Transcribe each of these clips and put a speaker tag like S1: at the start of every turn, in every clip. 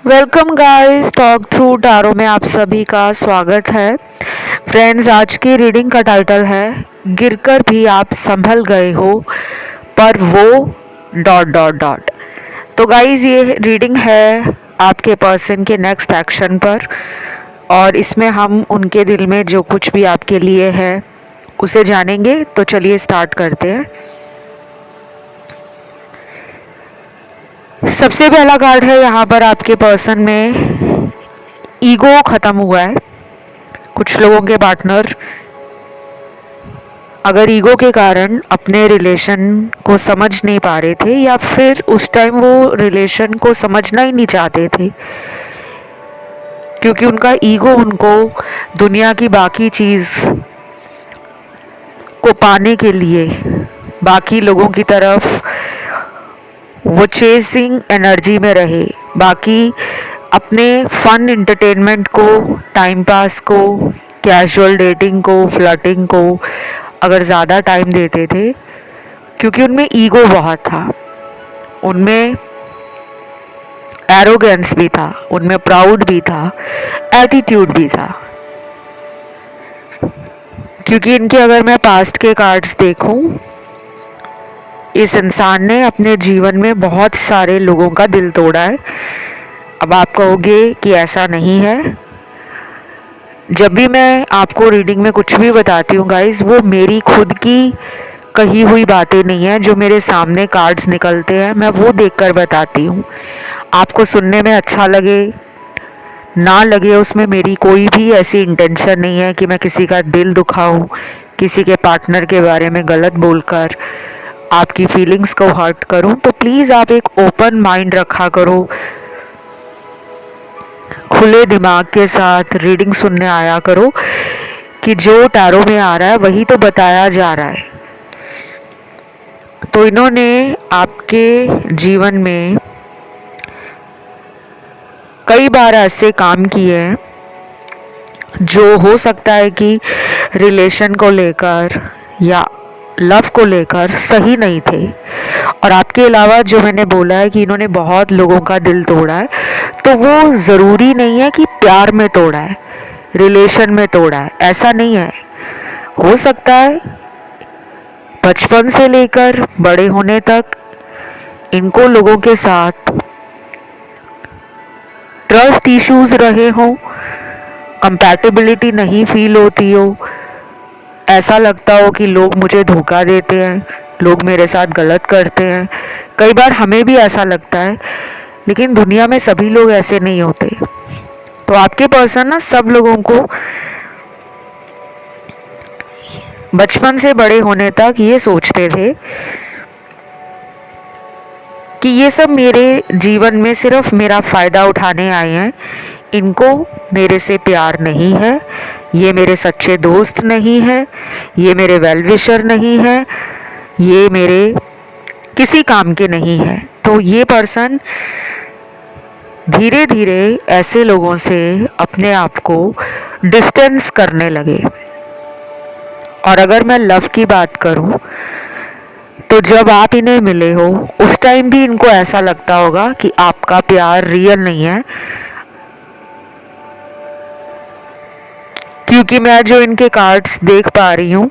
S1: Welcome guys, talk through tarot में आप सभी का स्वागत है। फ्रेंड्स, आज की रीडिंग का टाइटल है गिरकर भी आप संभल गए हो, पर वो डॉट डॉट डॉट। तो गाइस, ये रीडिंग है आपके पर्सन के नेक्स्ट एक्शन पर, और इसमें हम उनके दिल में जो कुछ भी आपके लिए है उसे जानेंगे। तो चलिए स्टार्ट करते हैं। सबसे पहला कार्ड है यहाँ पर आपके पर्सन में ईगो ख़त्म हुआ है। कुछ लोगों के पार्टनर अगर ईगो के कारण अपने रिलेशन को समझ नहीं पा रहे थे, या फिर उस टाइम वो रिलेशन को समझना ही नहीं चाहते थे, क्योंकि उनका ईगो उनको दुनिया की बाकी चीज़ को पाने के लिए बाकी लोगों की तरफ वो चेसिंग एनर्जी में रहे। बाकी अपने फन एंटरटेनमेंट को, टाइम पास को, कैजुअल डेटिंग को, फ्लर्टिंग को अगर ज़्यादा टाइम देते थे, क्योंकि उनमें ईगो बहुत था, उनमें एरोगेंस भी था, उनमें प्राउड भी था, एटीट्यूड भी था। क्योंकि इनके अगर मैं पास्ट के कार्ड्स देखूं, इस इंसान ने अपने जीवन में बहुत सारे लोगों का दिल तोड़ा है। अब आप कहोगे कि ऐसा नहीं है। जब भी मैं आपको रीडिंग में कुछ भी बताती हूँ गाइस, वो मेरी खुद की कही हुई बातें नहीं है। जो मेरे सामने कार्ड्स निकलते हैं मैं वो देखकर बताती हूँ। आपको सुनने में अच्छा लगे ना लगे, उसमें मेरी कोई भी ऐसी इंटेंशन नहीं है कि मैं किसी का दिल दुखाऊं, किसी के पार्टनर के बारे में गलत बोलकर आपकी फीलिंग्स को हर्ट करूं। तो प्लीज़ आप एक ओपन माइंड रखा करो, खुले दिमाग के साथ रीडिंग सुनने आया करो कि जो टैरो में आ रहा है वही तो बताया जा रहा है। तो इन्होंने आपके जीवन में कई बार ऐसे काम किए हैं जो हो सकता है कि रिलेशन को लेकर या लव को लेकर सही नहीं थे। और आपके अलावा जो मैंने बोला है कि इन्होंने बहुत लोगों का दिल तोड़ा है, तो वो ज़रूरी नहीं है कि प्यार में तोड़ा है, रिलेशन में तोड़ा है, ऐसा नहीं है। हो सकता है बचपन से लेकर बड़े होने तक इनको लोगों के साथ ट्रस्ट इश्यूज रहे हों, कंपैटिबिलिटी नहीं फील होती हो, ऐसा लगता हो कि लोग मुझे धोखा देते हैं, लोग मेरे साथ गलत करते हैं। कई बार हमें भी ऐसा लगता है, लेकिन दुनिया में सभी लोग ऐसे नहीं होते। तो आपके पर्सन ना सब लोगों को बचपन से बड़े होने तक ये सोचते थे कि ये सब मेरे जीवन में सिर्फ मेरा फ़ायदा उठाने आए हैं, इनको मेरे से प्यार नहीं है, ये मेरे सच्चे दोस्त नहीं है, ये मेरे वेल विशर नहीं है, ये मेरे किसी काम के नहीं है। तो ये पर्सन धीरे धीरे ऐसे लोगों से अपने आप को डिस्टेंस करने लगे। और अगर मैं लव की बात करूं, तो जब आप इन्हें मिले हो उस टाइम भी इनको ऐसा लगता होगा कि आपका प्यार रियल नहीं है, क्योंकि मैं जो इनके कार्ड्स देख पा रही हूँ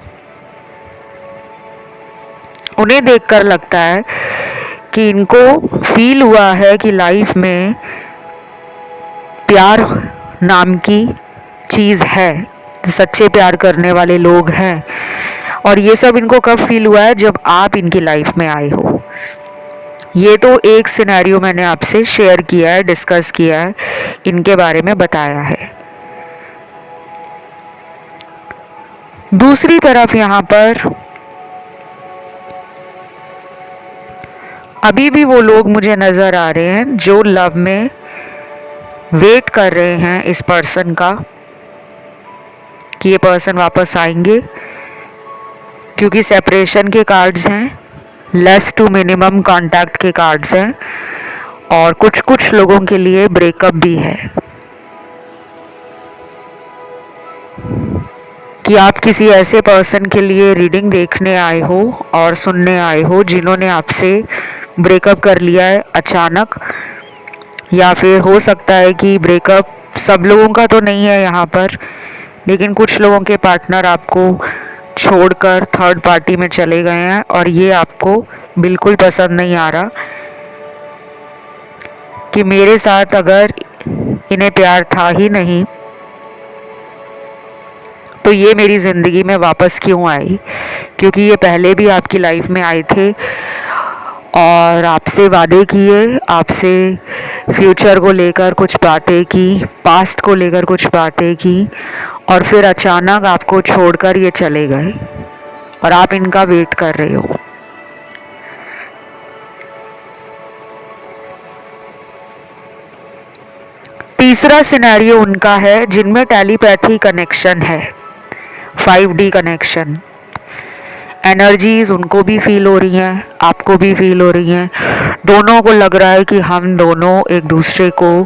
S1: उन्हें देखकर लगता है कि इनको फील हुआ है कि लाइफ में प्यार नाम की चीज़ है, सच्चे प्यार करने वाले लोग हैं। और ये सब इनको कब फील हुआ है? जब आप इनकी लाइफ में आए हो। ये तो एक सिनेरियो मैंने आपसे शेयर किया है, डिस्कस किया है, इनके बारे में बताया है। दूसरी तरफ यहाँ पर अभी भी वो लोग मुझे नज़र आ रहे हैं जो लव में वेट कर रहे हैं इस पर्सन का कि ये पर्सन वापस आएंगे, क्योंकि सेपरेशन के कार्ड्स हैं, लेस टू मिनिमम कांटेक्ट के कार्ड्स हैं, और कुछ कुछ लोगों के लिए ब्रेकअप भी है। कि आप किसी ऐसे पर्सन के लिए रीडिंग देखने आए हो और सुनने आए हो जिन्होंने आपसे ब्रेकअप कर लिया है अचानक, या फिर हो सकता है कि ब्रेकअप सब लोगों का तो नहीं है यहाँ पर, लेकिन कुछ लोगों के पार्टनर आपको छोड़कर थर्ड पार्टी में चले गए हैं और ये आपको बिल्कुल पसंद नहीं आ रहा कि मेरे साथ अगर इन्हें प्यार था ही नहीं तो ये मेरी ज़िंदगी में वापस क्यों आई, क्योंकि ये पहले भी आपकी लाइफ में आए थे और आपसे वादे किए, आपसे फ्यूचर को लेकर कुछ बातें की, पास्ट को लेकर कुछ बातें की और फिर अचानक आपको छोड़कर ये चले गए और आप इनका वेट कर रहे हो। तीसरा सिनेरियो उनका है जिनमें टेलीपैथी कनेक्शन है, 5D कनेक्शन। एनर्जीज उनको भी फील हो रही हैं, आपको भी फील हो रही हैं। दोनों को लग रहा है कि हम दोनों एक दूसरे को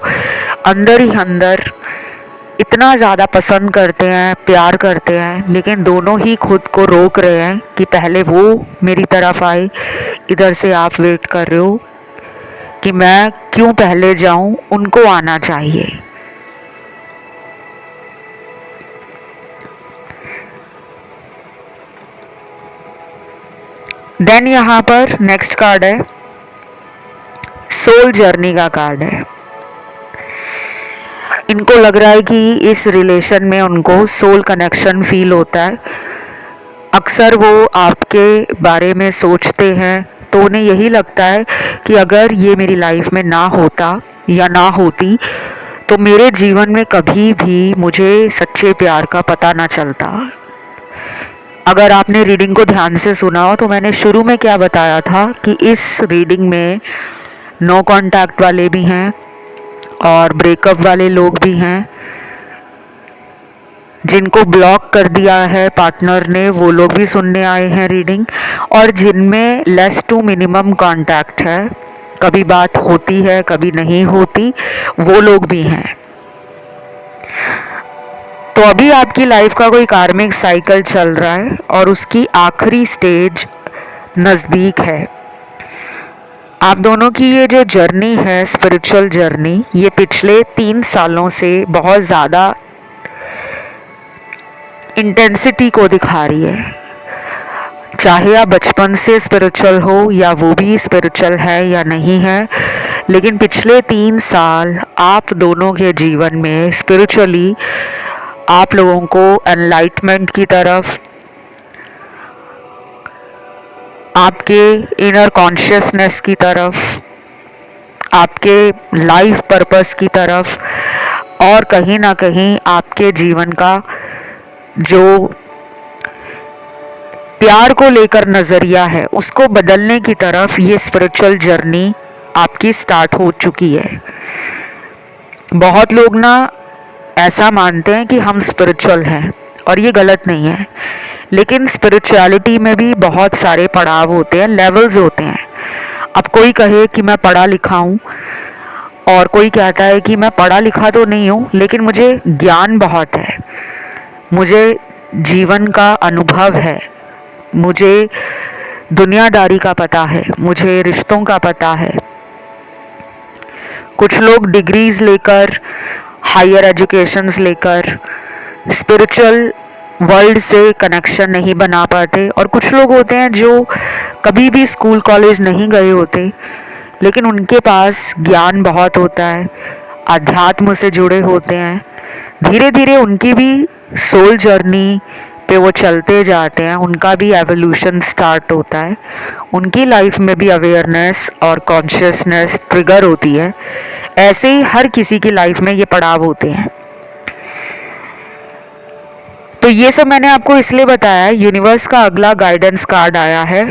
S1: अंदर ही अंदर इतना ज़्यादा पसंद करते हैं, प्यार करते हैं, लेकिन दोनों ही खुद को रोक रहे हैं कि पहले वो मेरी तरफ आए। इधर से आप वेट कर रहे हो कि मैं क्यों पहले जाऊं, उनको आना चाहिए। देन यहाँ पर नेक्स्ट कार्ड है, सोल जर्नी का कार्ड है। इनको लग रहा है कि इस रिलेशन में उनको सोल कनेक्शन फील होता है। अक्सर वो आपके बारे में सोचते हैं तो उन्हें यही लगता है कि अगर ये मेरी लाइफ में ना होता या ना होती तो मेरे जीवन में कभी भी मुझे सच्चे प्यार का पता ना चलता। अगर आपने रीडिंग को ध्यान से सुना हो तो मैंने शुरू में क्या बताया था कि इस रीडिंग में नो कांटेक्ट वाले भी हैं और ब्रेकअप वाले लोग भी हैं, जिनको ब्लॉक कर दिया है पार्टनर ने वो लोग भी सुनने आए हैं रीडिंग, और जिनमें लेस टू मिनिमम कांटेक्ट है, कभी बात होती है कभी नहीं होती, वो लोग भी हैं। तो अभी आपकी लाइफ का कोई कार्मिक साइकिल चल रहा है और उसकी आखिरी स्टेज नज़दीक है। आप दोनों की ये जो जर्नी है, स्पिरिचुअल जर्नी, ये पिछले 3 सालों से बहुत ज़्यादा इंटेंसिटी को दिखा रही है। चाहे आप बचपन से स्पिरिचुअल हो या वो भी स्पिरिचुअल है या नहीं है, लेकिन पिछले 3 साल आप दोनों के जीवन में स्पिरिचुअली आप लोगों को एनलाइटमेंट की तरफ, आपके इनर कॉन्शियसनेस की तरफ, आपके लाइफ पर्पस की तरफ और कहीं ना कहीं आपके जीवन का जो प्यार को लेकर नज़रिया है उसको बदलने की तरफ ये स्पिरिचुअल जर्नी आपकी स्टार्ट हो चुकी है। बहुत लोग ना ऐसा मानते हैं कि हम स्पिरिचुअल हैं और ये गलत नहीं है, लेकिन स्पिरिचुअलिटी में भी बहुत सारे पड़ाव होते हैं, लेवल्स होते हैं। अब कोई कहे कि मैं पढ़ा लिखा हूँ और कोई कहता है कि मैं पढ़ा लिखा तो नहीं हूँ लेकिन मुझे ज्ञान बहुत है, मुझे जीवन का अनुभव है, मुझे दुनियादारी का पता है, मुझे रिश्तों का पता है। कुछ लोग डिग्रीज लेकर, हायर एजुकेशंस लेकर स्पिरिचुअल वर्ल्ड से कनेक्शन नहीं बना पाते, और कुछ लोग होते हैं जो कभी भी स्कूल कॉलेज नहीं गए होते लेकिन उनके पास ज्ञान बहुत होता है, अध्यात्म से जुड़े होते हैं। धीरे धीरे उनकी भी सोल जर्नी पे वो चलते जाते हैं, उनका भी एवोल्यूशन स्टार्ट होता है, उनकी लाइफ में भी अवेयरनेस और कॉन्शियसनेस ट्रिगर होती है। ऐसे ही हर किसी की लाइफ में ये पड़ाव होते हैं। तो ये सब मैंने आपको इसलिए बताया। यूनिवर्स का अगला गाइडेंस कार्ड आया है,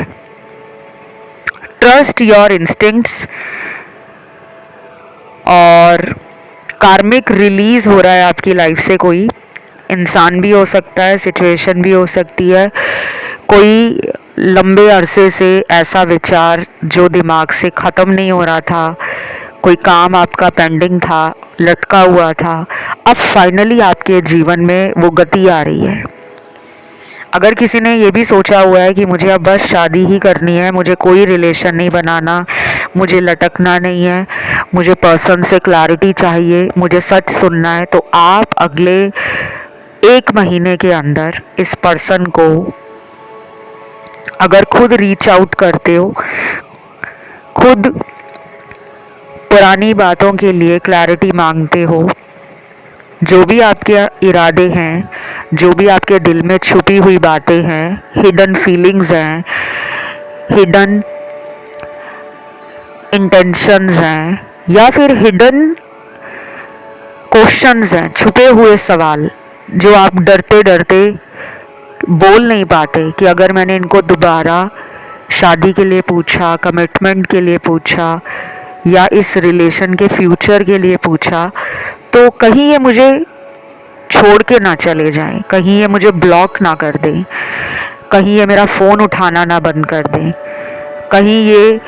S1: ट्रस्ट योर इंस्टिंक्ट्स, और कार्मिक रिलीज हो रहा है आपकी लाइफ से। कोई इंसान भी हो सकता है, सिचुएशन भी हो सकती है, कोई लंबे अरसे से ऐसा विचार जो दिमाग से ख़त्म नहीं हो रहा था, कोई काम आपका पेंडिंग था, लटका हुआ था, अब फाइनली आपके जीवन में वो गति आ रही है। अगर किसी ने ये भी सोचा हुआ है कि मुझे अब बस शादी ही करनी है, मुझे कोई रिलेशन नहीं बनाना, मुझे लटकना नहीं है, मुझे पर्सन से क्लैरिटी चाहिए, मुझे सच सुनना है, तो आप अगले 1 महीने के अंदर इस पर्सन को अगर खुद रीच आउट करते हो, खुद पुरानी बातों के लिए क्लैरिटी मांगते हो, जो भी आपके इरादे हैं, जो भी आपके दिल में छुपी हुई बातें हैं, हिडन फीलिंग्स हैं, हिडन इंटेंशंस हैं, या फिर हिडन क्वेश्चंस हैं, छुपे हुए सवाल जो आप डरते डरते बोल नहीं पाते कि अगर मैंने इनको दोबारा शादी के लिए पूछा, कमिटमेंट के लिए पूछा, या इस रिलेशन के फ्यूचर के लिए पूछा, तो कहीं ये मुझे छोड़ के ना चले जाएं, कहीं ये मुझे ब्लॉक ना कर दें, कहीं ये मेरा फ़ोन उठाना ना बंद कर दें, कहीं ये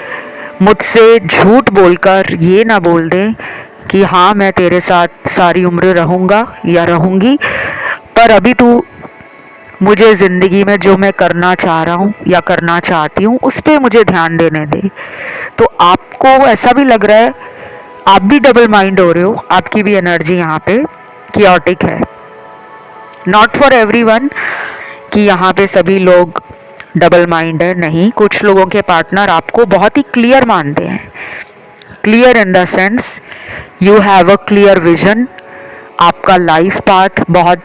S1: मुझसे झूठ बोलकर ये ना बोल दें कि हाँ मैं तेरे साथ सारी उम्र रहूँगा या रहूँगी, पर अभी तू मुझे ज़िंदगी में जो मैं करना चाह रहा हूँ या करना चाहती हूँ उस पर मुझे ध्यान देने दे। तो आपको ऐसा भी लग रहा है आप भी डबल माइंड हो रहे हो, आपकी भी एनर्जी यहाँ पे कियोटिक है। नॉट फॉर एवरीवन कि यहाँ पे सभी लोग डबल माइंड है, नहीं, कुछ लोगों के पार्टनर आपको बहुत ही क्लियर मानते हैं। Clear in the sense you have a clear vision, आपका लाइफ पाथ बहुत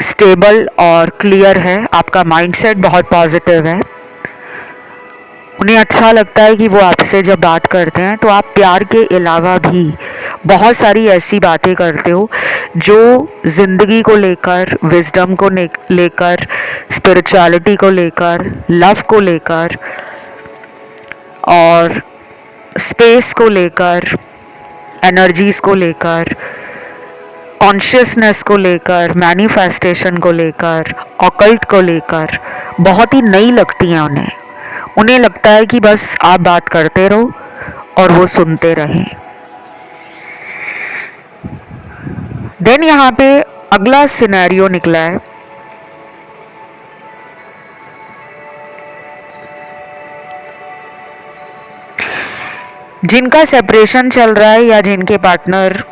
S1: स्टेबल और क्लियर है, आपका माइंडसेट बहुत पॉजिटिव है। उन्हें अच्छा लगता है कि वो आपसे जब बात करते हैं तो आप प्यार के अलावा भी बहुत सारी ऐसी बातें करते हो जो ज़िंदगी को लेकर, विजडम को लेकर, स्पिरिचुअलिटी को लेकर, लव को लेकर और स्पेस को लेकर, एनर्जीज़ को लेकर, कॉन्शियसनेस को लेकर, मैनिफेस्टेशन को लेकर, ऑकल्ट को लेकर बहुत ही नई लगती हैं उन्हें। उन्हें लगता है कि बस आप बात करते रहो और वो सुनते रहें। देन यहाँ पे अगला सिनेरियो निकला है, जिनका सेपरेशन चल रहा है या जिनके पार्टनर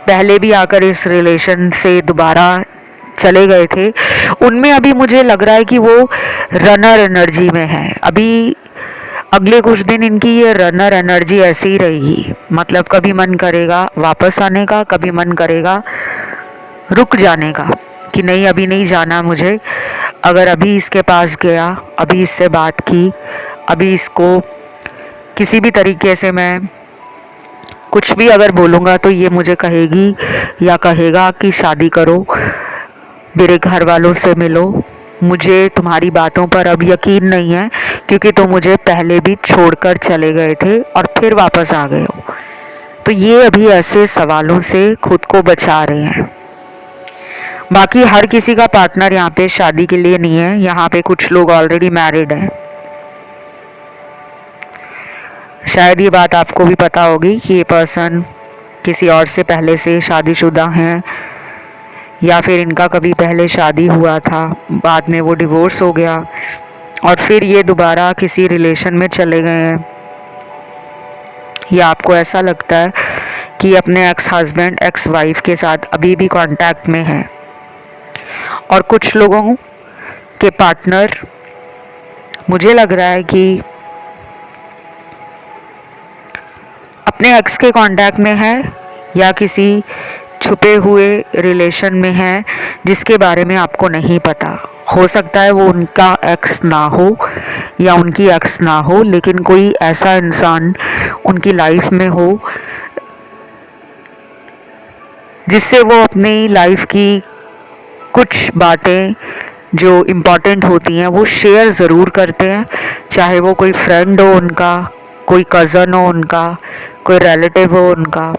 S1: पहले भी आकर इस रिलेशन से दोबारा चले गए थे, उनमें अभी मुझे लग रहा है कि वो रनर एनर्जी में है। अभी अगले कुछ दिन इनकी ये रनर एनर्जी ऐसी ही रहेगी, मतलब कभी मन करेगा वापस आने का, कभी मन करेगा रुक जाने का कि नहीं अभी नहीं जाना मुझे, अगर अभी इसके पास गया, अभी इससे बात की, अभी इसको किसी भी तरीके से मैं कुछ भी अगर बोलूँगा तो ये मुझे कहेगी या कहेगा कि शादी करो, मेरे घर वालों से मिलो, मुझे तुम्हारी बातों पर अब यकीन नहीं है क्योंकि तुम मुझे पहले भी छोड़कर चले गए थे और फिर वापस आ गए हो। तो ये अभी ऐसे सवालों से खुद को बचा रहे हैं। बाकी हर किसी का पार्टनर यहाँ पे शादी के लिए नहीं है, यहाँ पे कुछ लोग ऑलरेडी मैरिड हैं। शायद ये बात आपको भी पता होगी कि ये पर्सन किसी और से पहले से शादीशुदा हैं, या फिर इनका कभी पहले शादी हुआ था, बाद में वो डिवोर्स हो गया और फिर ये दोबारा किसी रिलेशन में चले गए हैं। या आपको ऐसा लगता है कि अपने एक्स हस्बैंड, एक्स वाइफ के साथ अभी भी कांटेक्ट में है। और कुछ लोगों के पार्टनर मुझे लग रहा है कि अपने एक्स के कांटेक्ट में है या किसी छुपे हुए रिलेशन में है जिसके बारे में आपको नहीं पता। हो सकता है वो उनका एक्स ना हो या उनकी एक्स ना हो, लेकिन कोई ऐसा इंसान उनकी लाइफ में हो जिससे वो अपनी लाइफ की कुछ बातें जो इम्पॉर्टेंट होती हैं वो शेयर ज़रूर करते हैं, चाहे वो कोई फ्रेंड हो उनका, कोई कज़न हो उनका, कोई रिलेटिव हो उनका,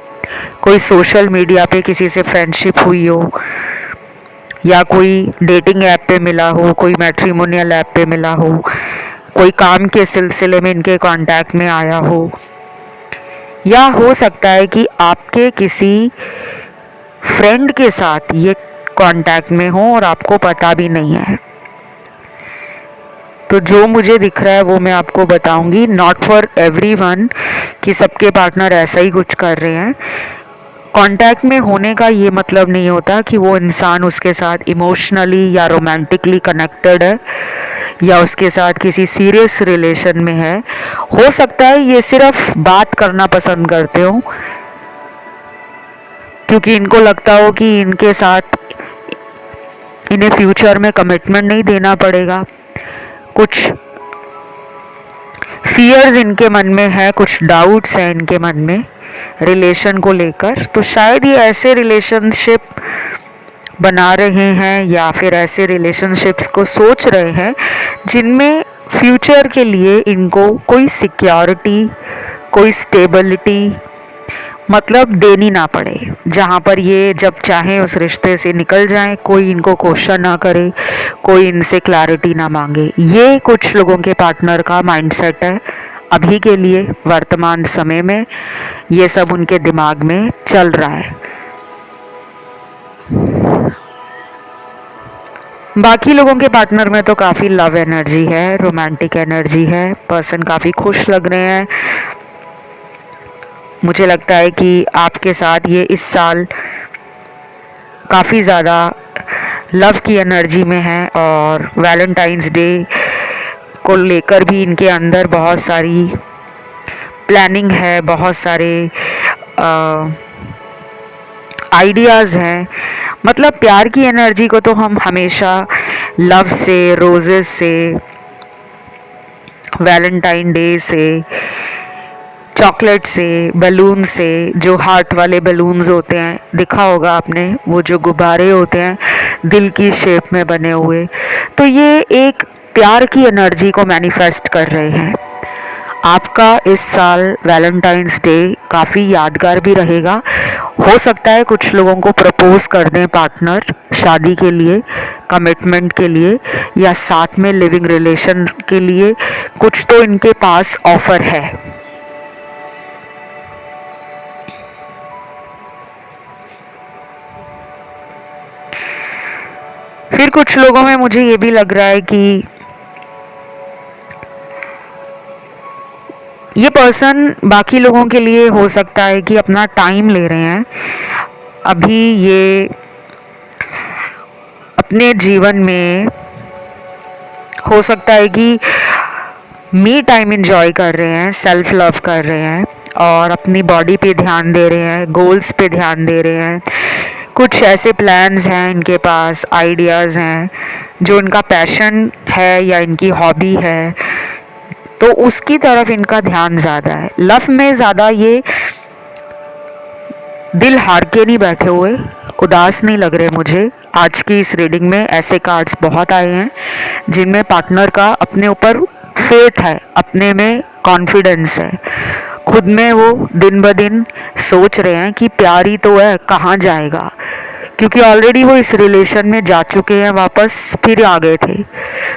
S1: कोई सोशल मीडिया पे किसी से फ्रेंडशिप हुई हो, या कोई डेटिंग ऐप पे मिला हो, कोई मैट्रिमोनियल ऐप पे मिला हो, कोई काम के सिलसिले में इनके कांटेक्ट में आया हो, या हो सकता है कि आपके किसी फ्रेंड के साथ ये कांटेक्ट में हो और आपको पता भी नहीं है। तो जो मुझे दिख रहा है वो मैं आपको बताऊंगी, नॉट फॉर एवरीवन कि सबके पार्टनर ऐसा ही कुछ कर रहे हैं। कांटेक्ट में होने का ये मतलब नहीं होता कि वो इंसान उसके साथ इमोशनली या रोमांटिकली कनेक्टेड है या उसके साथ किसी सीरियस रिलेशन में है। हो सकता है ये सिर्फ बात करना पसंद करते हो, क्योंकि इनको लगता हो कि इनके साथ इन्हें फ्यूचर में कमिटमेंट नहीं देना पड़ेगा। कुछ फियर्स इनके मन में है, कुछ डाउट्स हैं इनके मन में रिलेशन को लेकर। तो शायद ये ऐसे रिलेशनशिप बना रहे हैं या फिर ऐसे रिलेशनशिप्स को सोच रहे हैं जिनमें फ्यूचर के लिए इनको कोई सिक्योरिटी, कोई स्टेबिलिटी मतलब देनी ना पड़े, जहाँ पर ये जब चाहें उस रिश्ते से निकल जाएं, कोई इनको क्वेश्चन ना करे, कोई इनसे क्लैरिटी ना मांगे। ये कुछ लोगों के पार्टनर का माइंडसेट है अभी के लिए, वर्तमान समय में ये सब उनके दिमाग में चल रहा है। बाकी लोगों के पार्टनर में तो काफ़ी लव एनर्जी है, रोमांटिक एनर्जी है, पर्सन काफ़ी खुश लग रहे हैं। मुझे लगता है कि आपके साथ ये इस साल काफ़ी ज़्यादा लव की एनर्जी में है और वैलेंटाइंस डे को लेकर भी इनके अंदर बहुत सारी प्लानिंग है, बहुत सारे आइडियाज़ हैं। मतलब प्यार की एनर्जी को तो हम हमेशा लव से, रोजेस से, वैलेंटाइन डे से, चॉकलेट से, बलून से, जो हार्ट वाले बलून्स होते हैं, देखा होगा आपने, वो जो गुब्बारे होते हैं दिल की शेप में बने हुए, तो ये एक प्यार की एनर्जी को मैनिफेस्ट कर रहे हैं। आपका इस साल वैलेंटाइंस डे काफ़ी यादगार भी रहेगा। हो सकता है कुछ लोगों को प्रपोज कर दें पार्टनर शादी के लिए, कमिटमेंट के लिए या साथ में लिविंग रिलेशन के लिए, कुछ तो इनके पास ऑफर है। फिर कुछ लोगों में मुझे ये भी लग रहा है कि ये पर्सन बाकी लोगों के लिए हो सकता है कि अपना टाइम ले रहे हैं। अभी ये अपने जीवन में हो सकता है कि मी टाइम एंजॉय कर रहे हैं, सेल्फ लव कर रहे हैं और अपनी बॉडी पे ध्यान दे रहे हैं, गोल्स पे ध्यान दे रहे हैं। कुछ ऐसे प्लान्स हैं इनके पास, आइडियाज़ हैं जो इनका पैशन है या इनकी हॉबी है, तो उसकी तरफ इनका ध्यान ज़्यादा है। लव में ज़्यादा ये दिल हार के नहीं बैठे हुए, उदास नहीं लग रहे मुझे। आज की इस रीडिंग में ऐसे कार्ड्स बहुत आए हैं जिनमें पार्टनर का अपने ऊपर फेथ है, अपने में कॉन्फिडेंस है, खुद में वो दिन ब दिन सोच रहे हैं कि प्यार ही तो है, कहाँ जाएगा, क्योंकि ऑलरेडी वो इस रिलेशन में जा चुके हैं, वापस फिर आ गए थे।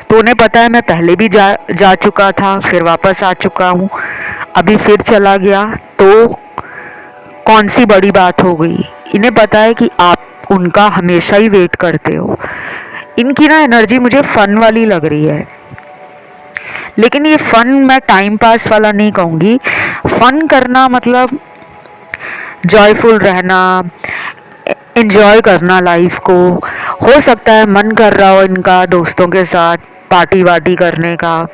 S1: तो उन्हें पता है मैं पहले भी जा चुका था, फिर वापस आ चुका हूँ, अभी फिर चला गया तो कौन सी बड़ी बात हो गई। इन्हें पता है कि आप उनका हमेशा ही वेट करते हो। इनकी ना एनर्जी मुझे फन वाली लग रही है, लेकिन ये फन मैं टाइम पास वाला नहीं कहूँगी। फन करना मतलब जॉयफुल रहना, एंजॉय करना लाइफ को। हो सकता है मन कर रहा हो इनका दोस्तों के साथ पार्टी वार्टी करने का,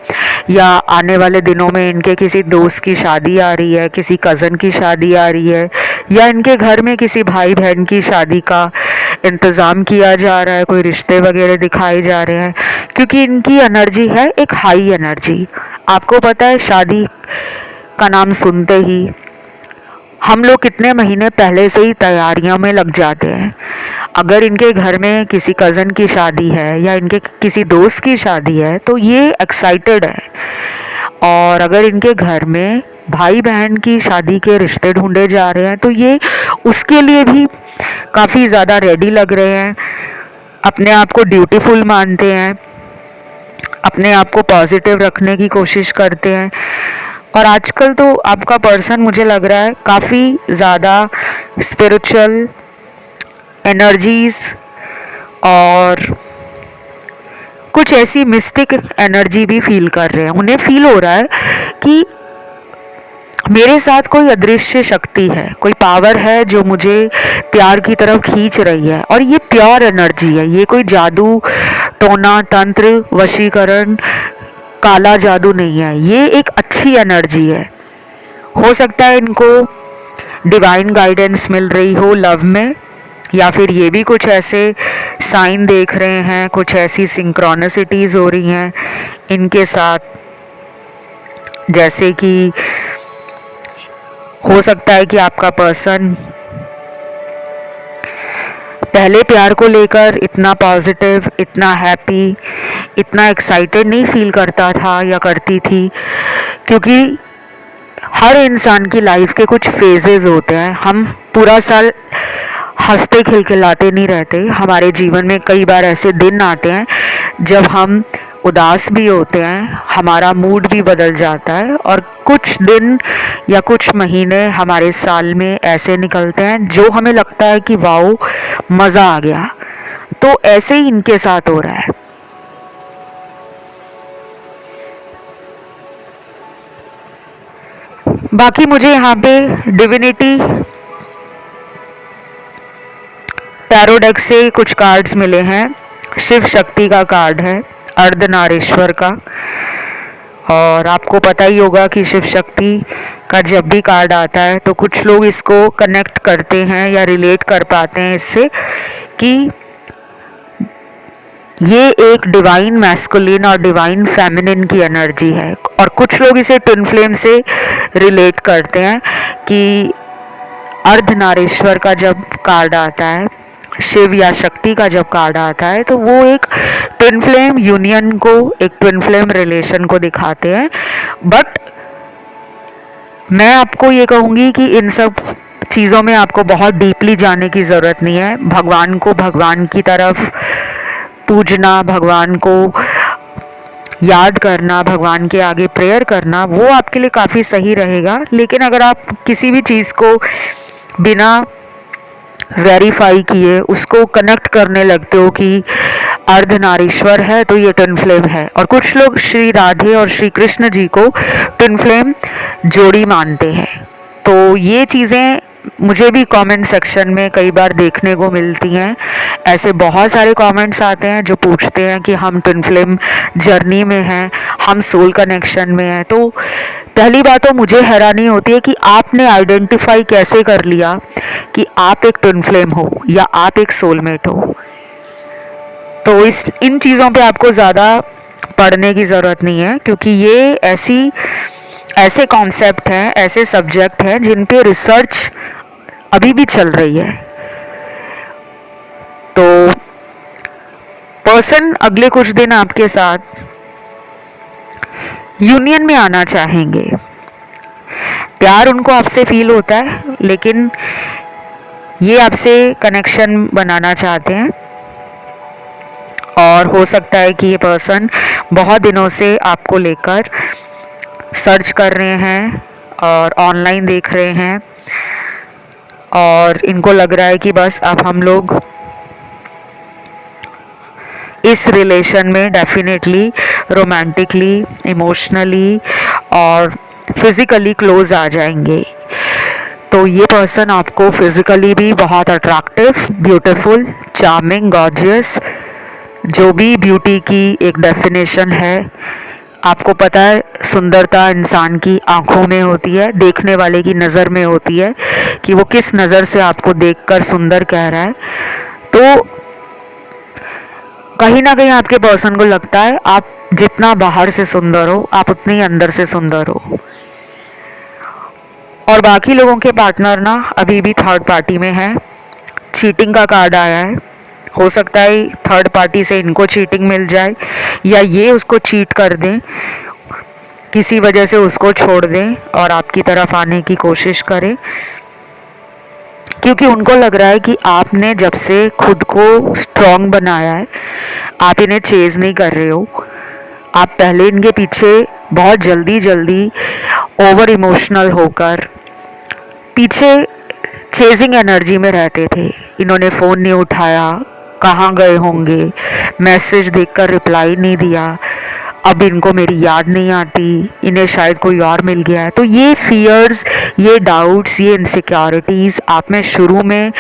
S1: या आने वाले दिनों में इनके किसी दोस्त की शादी आ रही है, किसी कज़न की शादी आ रही है, या इनके घर में किसी भाई बहन की शादी का इंतज़ाम किया जा रहा है, कोई रिश्ते वगैरह दिखाए जा रहे हैं, क्योंकि इनकी एनर्जी है एक हाई एनर्जी। आपको पता है शादी का नाम सुनते ही हम लोग कितने महीने पहले से ही तैयारियों में लग जाते हैं। अगर इनके घर में किसी कज़न की शादी है या इनके किसी दोस्त की शादी है तो ये एक्साइटेड है, और अगर इनके घर में भाई बहन की शादी के रिश्ते ढूंढे जा रहे हैं तो ये उसके लिए भी काफ़ी ज़्यादा रेडी लग रहे हैं, अपने आप को ड्यूटीफुल मानते हैं, अपने आप को पॉजिटिव रखने की कोशिश करते हैं। और आजकल तो आपका पर्सन मुझे लग रहा है काफ़ी ज़्यादा स्पिरिचुअल एनर्जीज़ और कुछ ऐसी मिस्टिक एनर्जी भी फील कर रहे हैं। उन्हें फील हो रहा है कि मेरे साथ कोई अदृश्य शक्ति है, कोई पावर है जो मुझे प्यार की तरफ खींच रही है, और ये प्योर एनर्जी है। ये कोई जादू टोना तंत्र वशीकरण काला जादू नहीं है, ये एक अच्छी एनर्जी है। हो सकता है इनको डिवाइन गाइडेंस मिल रही हो लव में, या फिर ये भी कुछ ऐसे साइन देख रहे हैं, कुछ ऐसी सिंक्रोनिसिटीज़ हो रही हैं इनके साथ, जैसे कि हो सकता है कि आपका पर्सन पहले प्यार को लेकर इतना पॉजिटिव, इतना हैप्पी, इतना एक्साइटेड नहीं फील करता था या करती थी, क्योंकि हर इंसान की लाइफ के कुछ फेजेस होते हैं। हम पूरा साल हंसते खिलखिलाते नहीं रहते। हमारे जीवन में कई बार ऐसे दिन आते हैं जब हम उदास भी होते हैं, हमारा मूड भी बदल जाता है, और कुछ दिन या कुछ महीने हमारे साल में ऐसे निकलते हैं जो हमें लगता है कि वाओ मज़ा आ गया। तो ऐसे ही इनके साथ हो रहा है। बाकी मुझे यहाँ पे डिविनिटी टैरो डेक से कुछ कार्ड्स मिले हैं। शिव शक्ति का कार्ड है, अर्धनारीश्वर का, और आपको पता ही होगा कि शिव शक्ति का जब भी कार्ड आता है तो कुछ लोग इसको कनेक्ट करते हैं या रिलेट कर पाते हैं इससे कि ये एक डिवाइन मैस्कुलिन और डिवाइन फेमिनिन की एनर्जी है, और कुछ लोग इसे ट्विन फ्लेम से रिलेट करते हैं कि अर्धनारीश्वर का जब कार्ड आता है, शिव या शक्ति का जब कार्ड आता है, तो वो एक ट्विन फ्लेम यूनियन को, एक ट्विन फ्लेम रिलेशन को दिखाते हैं। बट मैं आपको ये कहूँगी कि इन सब चीज़ों में आपको बहुत डीपली जाने की ज़रूरत नहीं है। भगवान को भगवान की तरफ पूजना, भगवान को याद करना, भगवान के आगे प्रेयर करना, वो आपके लिए काफ़ी सही रहेगा। लेकिन अगर आप किसी भी चीज़ को बिना वेरीफाई किए उसको कनेक्ट करने लगते हो कि अर्धनारीश्वर है तो ये ट्विन फ्लेम है, और कुछ लोग श्री राधे और श्री कृष्ण जी को ट्विन फ्लेम जोड़ी मानते हैं, तो ये चीज़ें मुझे भी कमेंट सेक्शन में कई बार देखने को मिलती हैं। ऐसे बहुत सारे कमेंट्स आते हैं जो पूछते हैं कि हम ट्विन फ्लेम जर्नी में हैं, हम सोल कनेक्शन में हैं। तो पहली बात तो मुझे हैरानी होती है कि आपने आइडेंटिफाई कैसे कर लिया कि आप एक ट्विन फ्लेम हो या आप एक सोलमेट हो। तो इन चीज़ों पे आपको ज़्यादा पढ़ने की ज़रूरत नहीं है, क्योंकि ये ऐसे कॉन्सेप्ट हैं, ऐसे सब्जेक्ट हैं जिन पे रिसर्च अभी भी चल रही है। तो पर्सन अगले कुछ दिन आपके साथ यूनियन में आना चाहेंगे। प्यार उनको आपसे फील होता है, लेकिन ये आपसे कनेक्शन बनाना चाहते हैं, और हो सकता है कि ये पर्सन बहुत दिनों से आपको लेकर सर्च कर रहे हैं और ऑनलाइन देख रहे हैं, और इनको लग रहा है कि बस अब हम लोग इस रिलेशन में डेफिनेटली रोमांटिकली, इमोशनली और फिज़िकली क्लोज आ जाएंगे। तो ये पर्सन आपको फिज़िकली भी बहुत अट्रैक्टिव, ब्यूटीफुल, चार्मिंग, गॉर्जियस, जो भी ब्यूटी की एक डेफिनेशन है, आपको पता है सुंदरता इंसान की आंखों में होती है, देखने वाले की नज़र में होती है कि वो किस नज़र से आपको देखकर सुंदर कह रहा है। तो कहीं ना कहीं आपके पर्सन को लगता है आप जितना बाहर से सुंदर हो, आप उतने ही अंदर से सुंदर हो। और बाकी लोगों के पार्टनर ना अभी भी थर्ड पार्टी में है। चीटिंग का कार्ड आया है। हो सकता है थर्ड पार्टी से इनको चीटिंग मिल जाए, या ये उसको चीट कर दें, किसी वजह से उसको छोड़ दें और आपकी तरफ आने की कोशिश करें, क्योंकि उनको लग रहा है कि आपने जब से खुद को स्ट्रॉन्ग बनाया है, आप इन्हें चेज़ नहीं कर रहे हो। आप पहले इनके पीछे बहुत जल्दी ओवर इमोशनल होकर पीछे चेजिंग एनर्जी में रहते थे। इन्होंने फ़ोन नहीं उठाया, कहाँ गए होंगे, मैसेज देखकर रिप्लाई नहीं दिया, अब इनको मेरी याद नहीं आती, इन्हें शायद कोई और मिल गया है। तो ये फियर्स, ये डाउट्स, ये इनसिक्योरिटीज़ आप में शुरू में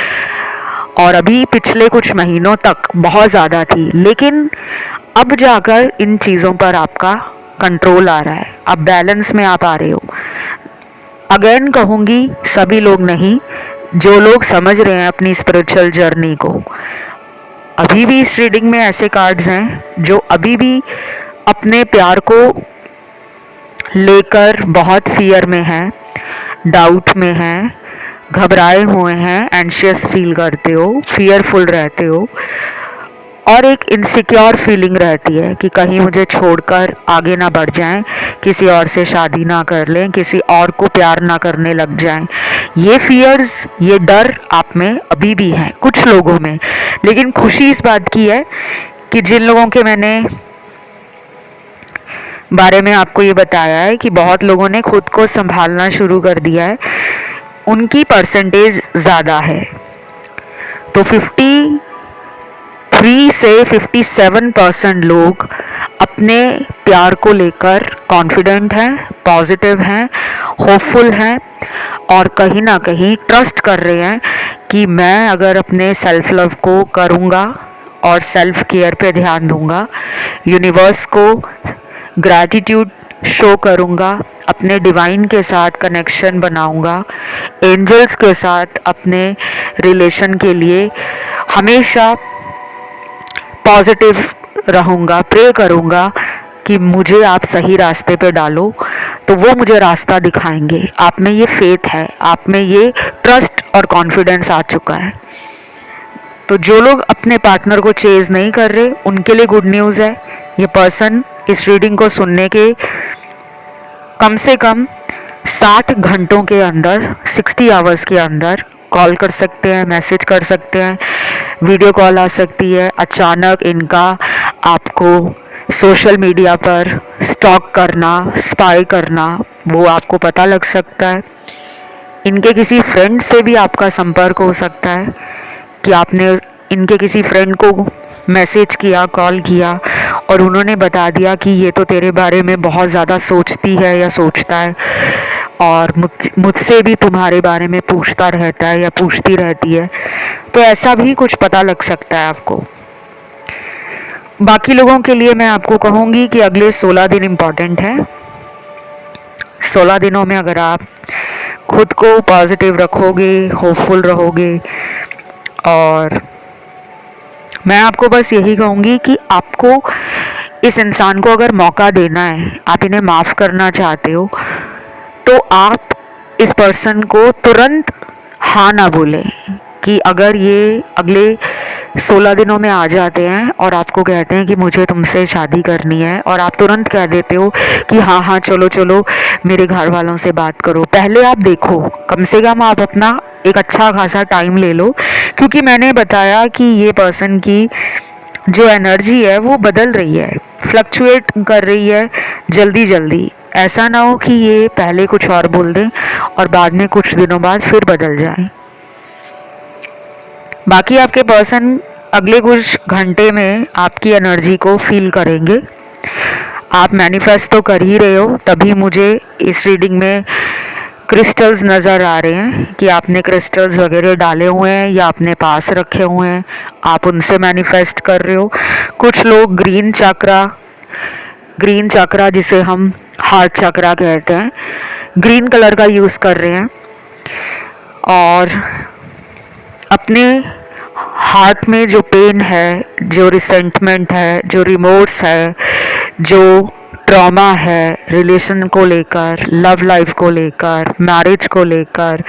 S1: और अभी पिछले कुछ महीनों तक बहुत ज़्यादा थी, लेकिन अब जाकर इन चीज़ों पर आपका कंट्रोल आ रहा है, अब बैलेंस में आप आ रहे हो। अगेन कहूँगी, सभी लोग नहीं, जो लोग समझ रहे हैं अपनी स्पिरिचुअल जर्नी को। अभी भी इस रीडिंग में ऐसे कार्ड्स हैं जो अभी भी अपने प्यार को लेकर बहुत फियर में हैं, डाउट में हैं, घबराए हुए हैं, एंशियस फील करते हो, फियरफुल रहते हो और एक इनसिक्योर फीलिंग रहती है कि कहीं मुझे छोड़कर आगे ना बढ़ जाएं, किसी और से शादी ना कर लें, किसी और को प्यार ना करने लग जाएं। ये फियर्स, ये डर आप में अभी भी हैं कुछ लोगों में। लेकिन खुशी इस बात की है कि जिन लोगों के मैंने बारे में आपको ये बताया है कि बहुत लोगों ने खुद को संभालना शुरू कर दिया है, उनकी परसेंटेज ज़्यादा है। तो 53 से 57% लोग अपने प्यार को लेकर कॉन्फिडेंट हैं, पॉजिटिव हैं, होपफुल हैं और कहीं ना कहीं ट्रस्ट कर रहे हैं कि मैं अगर अपने सेल्फ लव को करूँगा और सेल्फ केयर पे ध्यान दूंगा, यूनिवर्स को ग्रैटिट्यूड शो करूँगा, अपने डिवाइन के साथ कनेक्शन बनाऊँगा, एंजल्स के साथ अपने रिलेशन के लिए हमेशा पॉजिटिव रहूँगा, प्रे करूँगा कि मुझे आप सही रास्ते पे डालो, तो वो मुझे रास्ता दिखाएंगे। आप में ये फेथ है, आप में ये ट्रस्ट और कॉन्फिडेंस आ चुका है। तो जो लोग अपने पार्टनर को चेज नहीं कर रहे, उनके लिए गुड न्यूज़ है। ये पर्सन इस रीडिंग को सुनने के कम से कम 60 घंटों के अंदर, 60 आवर्स के अंदर कॉल कर सकते हैं, मैसेज कर सकते हैं, वीडियो कॉल आ सकती है। अचानक इनका आपको सोशल मीडिया पर स्टॉक करना, स्पाई करना, वो आपको पता लग सकता है। इनके किसी फ्रेंड से भी आपका संपर्क हो सकता है कि आपने इनके किसी फ्रेंड को मैसेज किया, कॉल किया और उन्होंने बता दिया कि ये तो तेरे बारे में बहुत ज़्यादा सोचती है या सोचता है और मुझसे भी तुम्हारे बारे में पूछता रहता है या पूछती रहती है। तो ऐसा भी कुछ पता लग सकता है आपको। बाकी लोगों के लिए मैं आपको कहूँगी कि अगले 16 दिन इम्पॉर्टेंट है। 16 दिनों में अगर आप खुद को पॉजिटिव रखोगे, होपफुल रहोगे और मैं आपको बस यही कहूँगी कि आपको इस इंसान को अगर मौका देना है, आप इन्हें माफ़ करना चाहते हो, तो आप इस पर्सन को तुरंत हाँ ना बोलें। कि अगर ये अगले 16 दिनों में आ जाते हैं और आपको कहते हैं कि मुझे तुमसे शादी करनी है और आप तुरंत कह देते हो कि हाँ हाँ चलो चलो मेरे घर वालों से बात करो, पहले आप देखो, कम से कम आप अपना एक अच्छा खासा टाइम ले लो। क्योंकि मैंने बताया कि ये पर्सन की जो एनर्जी है वो बदल रही है, फ्लक्चुएट कर रही है जल्दी जल्दी। ऐसा ना हो कि ये पहले कुछ और बोल दें और बाद में कुछ दिनों बाद फिर बदल जाए। बाकी आपके पर्सन अगले कुछ घंटे में आपकी एनर्जी को फील करेंगे। आप मैनिफेस्ट तो कर ही रहे हो, तभी मुझे इस रीडिंग में क्रिस्टल्स नज़र आ रहे हैं कि आपने क्रिस्टल्स वगैरह डाले हुए हैं या अपने पास रखे हुए हैं, आप उनसे मैनिफेस्ट कर रहे हो। कुछ लोग ग्रीन चक्रा जिसे हम हार्ट चक्रा कहते हैं, ग्रीन कलर का यूज़ कर रहे हैं और अपने हार्ट में जो पेन है, जो रिसेंटमेंट है, जो रिमोर्स है, जो ट्रॉमा है रिलेशन को लेकर, लव लाइफ को लेकर, मैरिज को लेकर,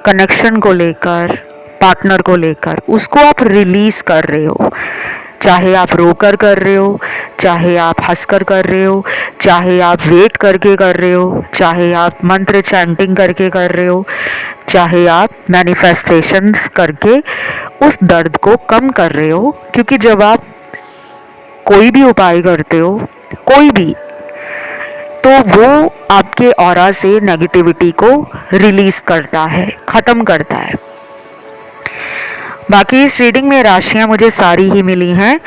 S1: कनेक्शन को लेकर, पार्टनर को लेकर, उसको आप रिलीज़ कर रहे हो। चाहे आप रोकर कर रहे हो, चाहे आप हंसकर कर रहे हो, चाहे आप वेट करके कर रहे हो, चाहे आप मंत्र चैंटिंग करके कर रहे हो, चाहे आप मैनिफेस्टेशंस करके उस दर्द को कम कर रहे हो। क्योंकि जब आप कोई भी उपाय करते हो, कोई भी, तो वो आपके ऑरा से नेगेटिविटी को रिलीज़ करता है, ख़त्म करता है। बाकी इस रीडिंग में राशियां मुझे सारी ही मिली हैं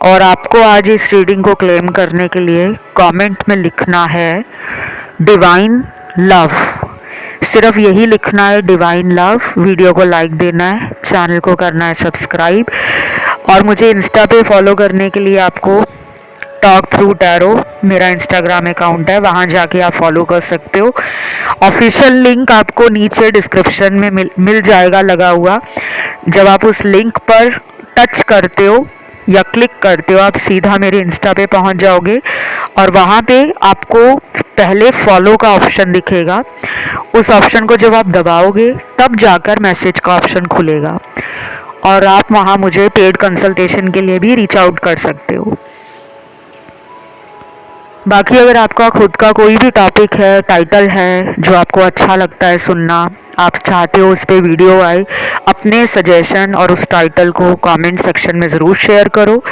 S1: और आपको आज इस रीडिंग को क्लेम करने के लिए कमेंट में लिखना है डिवाइन लव। सिर्फ यही लिखना है, डिवाइन लव। वीडियो को लाइक देना है, चैनल को करना है सब्सक्राइब और मुझे इंस्टा पे फॉलो करने के लिए आपको टॉक थ्रू टैरो मेरा इंस्टाग्राम अकाउंट है, वहाँ जाके आप फॉलो कर सकते हो। ऑफिशियल लिंक आपको नीचे डिस्क्रिप्शन में मिल जाएगा लगा हुआ। जब आप उस लिंक पर टच करते हो या क्लिक करते हो, आप सीधा मेरे इंस्टा पे पहुंच जाओगे और वहाँ पे आपको पहले फॉलो का ऑप्शन दिखेगा। उस ऑप्शन को जब आप दबाओगे तब जाकर मैसेज का ऑप्शन खुलेगा और आप वहाँ मुझे पेड कंसल्टेशन के लिए भी रीच आउट कर सकते हो। बाकी अगर आपका खुद का कोई भी टॉपिक है, टाइटल है जो आपको अच्छा लगता है सुनना, आप चाहते हो उस पर वीडियो आए, अपने सजेशन और उस टाइटल को कमेंट सेक्शन में ज़रूर शेयर करो।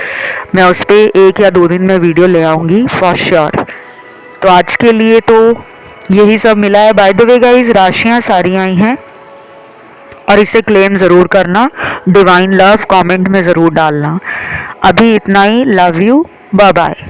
S1: मैं उस पर 1 या 2 दिन में वीडियो ले आऊँगी फॉर श्योर। तो आज के लिए तो यही सब मिला है। बाय द वे गाइस, राशियाँ सारी आई हैं और इसे क्लेम ज़रूर करना। डिवाइन लव कमेंट में ज़रूर डालना। अभी इतना ही। Love you, bye bye.